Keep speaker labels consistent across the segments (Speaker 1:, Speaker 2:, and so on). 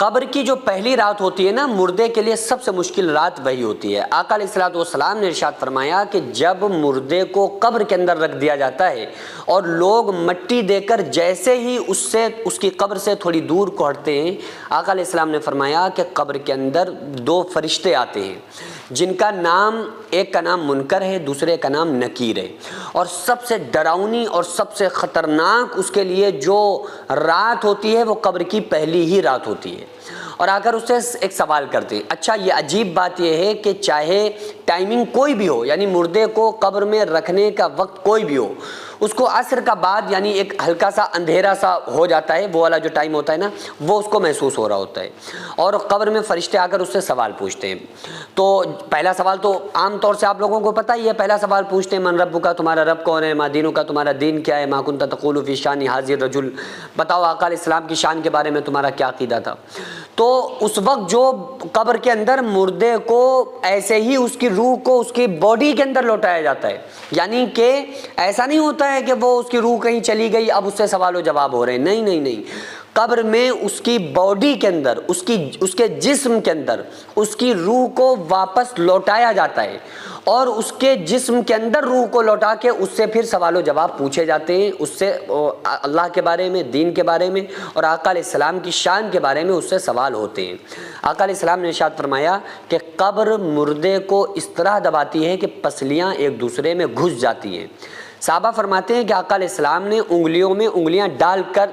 Speaker 1: قبر کی جو پہلی رات ہوتی ہے نا، مردے کے لیے سب سے مشکل رات وہی ہوتی ہے۔ آقا علیہ الصلوۃ والسلام نے ارشاد فرمایا کہ جب مردے کو قبر کے اندر رکھ دیا جاتا ہے اور لوگ مٹی دے کر جیسے ہی اس کی قبر سے تھوڑی دور کو ہٹتے ہیں، آقا علیہ السلام نے فرمایا کہ قبر کے اندر دو فرشتے آتے ہیں جن کا نام، ایک کا نام منکر ہے، دوسرے کا نام نکیر ہے، اور سب سے ڈراؤنی اور سب سے خطرناک اس کے لیے جو رات ہوتی ہے وہ قبر کی پہلی ہی رات ہوتی ہے۔ اور آ کر اس سے ایک سوال کرتے ہیں، اچھا یہ عجیب بات یہ ہے کہ چاہے ٹائمنگ کوئی بھی ہو، یعنی مردے کو قبر میں رکھنے کا وقت کوئی بھی ہو، اس کو عصر کا بعد یعنی ایک ہلکا سا اندھیرا سا ہو جاتا ہے، وہ والا جو ٹائم ہوتا ہے نا، وہ اس کو محسوس ہو رہا ہوتا ہے، اور قبر میں فرشتے آ کر اس سے سوال پوچھتے ہیں۔ تو پہلا سوال تو عام طور سے آپ لوگوں کو پتہ ہی ہے، پہلا سوال پوچھتے ہیں من ربک کا، تمہارا رب کون ہے، ما دینک کا، تمہارا دین کیا ہے، ما کنت تقول فی شان ھذا الرجل، بتاؤ آقا علیہ السلام کی شان کے بارے میں تمہارا کیا عقیدہ تھا۔ تو اس وقت جو قبر کے اندر مردے کو ایسے ہی اس کی روح کو اس کی باڈی کے اندر لوٹایا جاتا ہے، یعنی کہ ایسا نہیں ہوتا ہے کہ وہ اس کی روح کہیں چلی گئی اب اس سے سوال و جواب ہو رہے ہیں، نہیں نہیں نہیں، قبر میں اس کی باڈی کے اندر، اس کے جسم کے اندر اس کی روح کو واپس لوٹایا جاتا ہے، اور اس کے جسم کے اندر روح کو لوٹا کے اس سے پھر سوال و جواب پوچھے جاتے ہیں، اس سے اللہ کے بارے میں، دین کے بارے میں اور آقا علیہ السلام کی شان کے بارے میں اس سے سوال ہوتے ہیں۔ آقا علیہ السلام نے ارشاد فرمایا کہ قبر مردے کو اس طرح دباتی ہے کہ پسلیاں ایک دوسرے میں گھس جاتی ہیں۔ صحابہ فرماتے ہیں کہ آقا علیہ السلام نے انگلیوں میں انگلیاں ڈال کر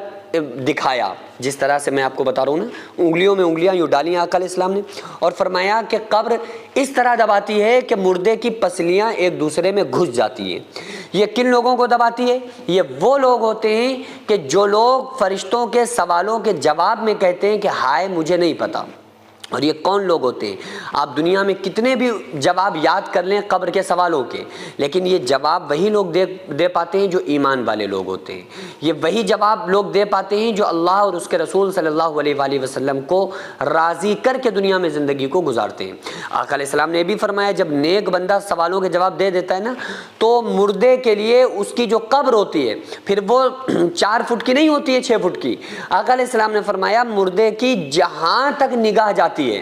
Speaker 1: دکھایا، جس طرح سے میں آپ کو بتا رہا ہوں نا، انگلیوں میں انگلیاں یوں ڈالی آقا علیہ السلام نے، اور فرمایا کہ قبر اس طرح دباتی ہے کہ مردے کی پسلیاں ایک دوسرے میں گھس جاتی ہیں۔ یہ کن لوگوں کو دباتی ہے؟ یہ وہ لوگ ہوتے ہیں کہ جو لوگ فرشتوں کے سوالوں کے جواب میں کہتے ہیں کہ ہائے مجھے نہیں پتا۔ اور یہ کون لوگ ہوتے ہیں؟ آپ دنیا میں کتنے بھی جواب یاد کر لیں قبر کے سوالوں کے، لیکن یہ جواب وہی لوگ دے پاتے ہیں جو ایمان والے لوگ ہوتے ہیں، یہ وہی جواب لوگ دے پاتے ہیں جو اللہ اور اس کے رسول صلی اللہ علیہ وآلہ وسلم کو راضی کر کے دنیا میں زندگی کو گزارتے ہیں۔ آقا علیہ السلام نے یہ بھی فرمایا جب نیک بندہ سوالوں کے جواب دے دیتا ہے نا، تو مردے کے لیے اس کی جو قبر ہوتی ہے پھر وہ 4 فٹ کی نہیں ہوتی ہے، 6 فٹ کی۔ آقا علیہ السلام نے فرمایا مردے کی جہاں تک نگاہ جاتی ہے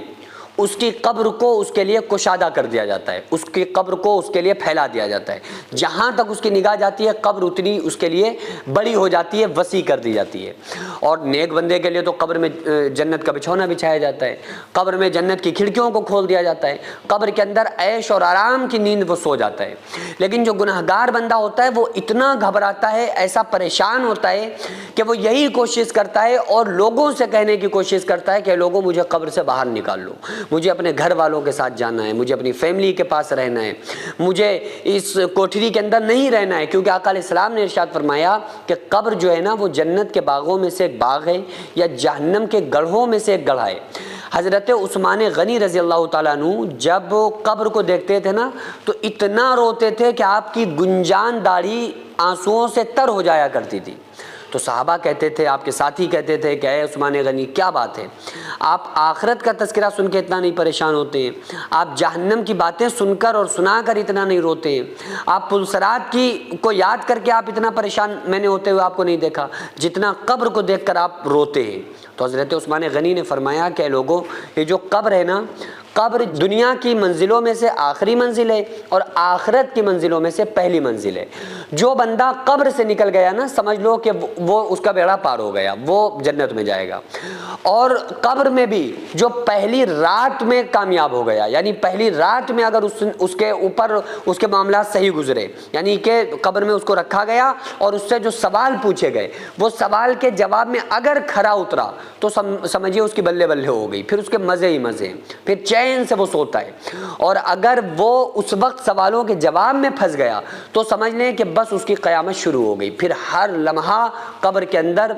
Speaker 1: اس کی قبر کو اس کے لیے کشادہ کر دیا جاتا ہے، اس کی قبر کو اس کے لیے پھیلا دیا جاتا ہے، جہاں تک اس کی نگاہ جاتی ہے قبر اتنی اس کے لیے بڑی ہو جاتی ہے، وسیع کر دی جاتی ہے۔ اور نیک بندے کے لیے تو قبر میں جنت کا بچھونا بچھایا جاتا ہے، قبر میں جنت کی کھڑکیوں کو کھول دیا جاتا ہے، قبر کے اندر عیش اور آرام کی نیند وہ سو جاتا ہے۔ لیکن جو گنہگار بندہ ہوتا ہے وہ اتنا گھبراتا ہے، ایسا پریشان ہوتا ہے کہ وہ یہی کوشش کرتا ہے اور لوگوں سے کہنے کی کوشش کرتا ہے کہ لوگوں مجھے قبر سے باہر نکال لو، مجھے اپنے گھر والوں کے ساتھ جانا ہے، مجھے اپنی فیملی کے پاس رہنا ہے، مجھے اس کوٹھری کے اندر نہیں رہنا ہے، کیونکہ آقا علیہ السلام نے ارشاد فرمایا کہ قبر جو ہے نا وہ جنت کے باغوں میں سے ایک باغ ہے یا جہنم کے گڑھوں میں سے ایک گڑھا ہے۔ حضرت عثمان غنی رضی اللہ تعالیٰ عنہ جب قبر کو دیکھتے تھے نا تو اتنا روتے تھے کہ آپ کی گنجان داڑھی آنسوؤں سے تر ہو جایا کرتی تھی۔ تو صحابہ کہتے تھے، آپ کے ساتھی کہتے تھے کہ اے عثمان غنی کیا بات ہے، آپ آخرت کا تذکرہ سن کے اتنا نہیں پریشان ہوتے ہیں، آپ جہنم کی باتیں سن کر اور سنا کر اتنا نہیں روتے ہیں، آپ پلسرات کو یاد کر کے آپ اتنا پریشان میں نے ہوتے ہوئے آپ کو نہیں دیکھا جتنا قبر کو دیکھ کر آپ روتے ہیں۔ تو حضرت عثمان غنی نے فرمایا کہ لوگوں یہ جو قبر ہے نا، قبر دنیا کی منزلوں میں سے آخری منزل ہے اور آخرت کی منزلوں میں سے پہلی منزل ہے۔ جو بندہ قبر سے نکل گیا نا سمجھ لو کہ وہ اس کا بیڑا پار ہو گیا، وہ جنت میں جائے گا۔ اور قبر میں بھی جو پہلی رات میں کامیاب ہو گیا، یعنی پہلی رات میں اگر اس کے اوپر اس کے معاملات صحیح گزرے، یعنی کہ قبر میں اس کو رکھا گیا اور اس سے جو سوال پوچھے گئے وہ سوال کے جواب میں اگر کھرا اترا تو سمجھیے اس کی بلے بلے ہو گئی، پھر اس کے مزے ہی مزے، پھر چین سے وہ سوتا ہے۔ اور اگر وہ اس وقت سوالوں کے جواب میں پھنس گیا تو سمجھ لیں کہ بس اس کی قیامت شروع ہو گئی، پھر ہر لمحہ قبر کے اندر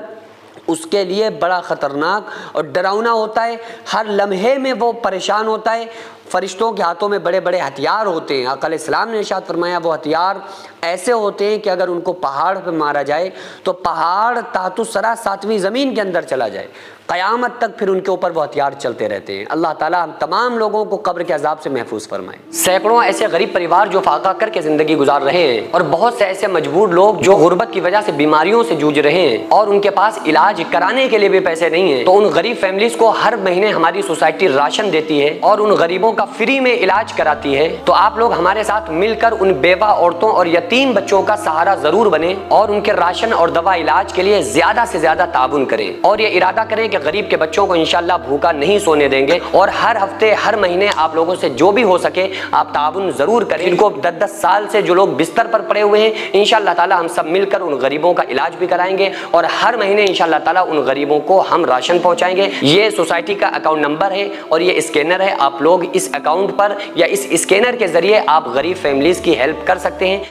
Speaker 1: اس کے لیے بڑا خطرناک اور ڈراؤنا ہوتا ہے، ہر لمحے میں وہ پریشان ہوتا ہے۔ فرشتوں کے ہاتھوں میں بڑے بڑے ہتھیار ہوتے ہیں۔ آقا علیہ السلام نے ارشاد فرمایا وہ ہتھیار ایسے ہوتے ہیں کہ اگر ان کو پہاڑ پہ مارا جائے تو پہاڑ تحت الثری ساتویں زمین کے اندر چلا جائے، قیامت تک پھر ان کے اوپر وہ ہتھیار چلتے رہتے ہیں۔ اللہ تعالیٰ ہم تمام لوگوں کو قبر کے عذاب سے محفوظ فرمائے۔ سینکڑوں ایسے غریب پریوار جو فاقہ کر کے زندگی گزار رہے ہیں، اور بہت سے ایسے مجبور لوگ جو غربت کی وجہ سے بیماریوں سے جوجھ رہے ہیں اور ان کے پاس علاج کرانے کے لیے بھی پیسے نہیں ہیں، تو ان غریب فیملیز کو ہر مہینے ہماری سوسائٹی راشن دیتی ہے اور ان غریبوں کا فری میں علاج کراتی ہے۔ تو آپ لوگ ہمارے ساتھ مل کر ان بیوہ عورتوں اور یتیم بچوں کا سہارا ضرور بنیں اور ان کے راشن اور دوا علاج کے لیے زیادہ سے زیادہ تعاون کریں، اور یہ ارادہ کریں کہ غریب کے بچوں کو انشاءاللہ بھوکا نہیں سونے دیں گے، اور ہر ہفتے ہر مہینے آپ لوگوں سے جو بھی ہو سکے آپ تعاون ضرور کریں۔ ان کو 10-10 سال سے جو لوگ بستر پر پڑے ہوئے ہیں، انشاءاللہ تعالی ہم سب مل کر ان غریبوں کا علاج بھی کرائیں گے، اور ہر مہینے انشاءاللہ تعالی ان غریبوں کو ہم راشن پہنچائیں گے۔ یہ سوسائٹی کا اکاؤنٹ نمبر ہے اور یہ اسکینر ہے، آپ لوگ اس اکاؤنٹ پر یا اس اسکینر کے ذریعے آپ غریب فیملیز کی ہیلپ کر سکتے ہیں۔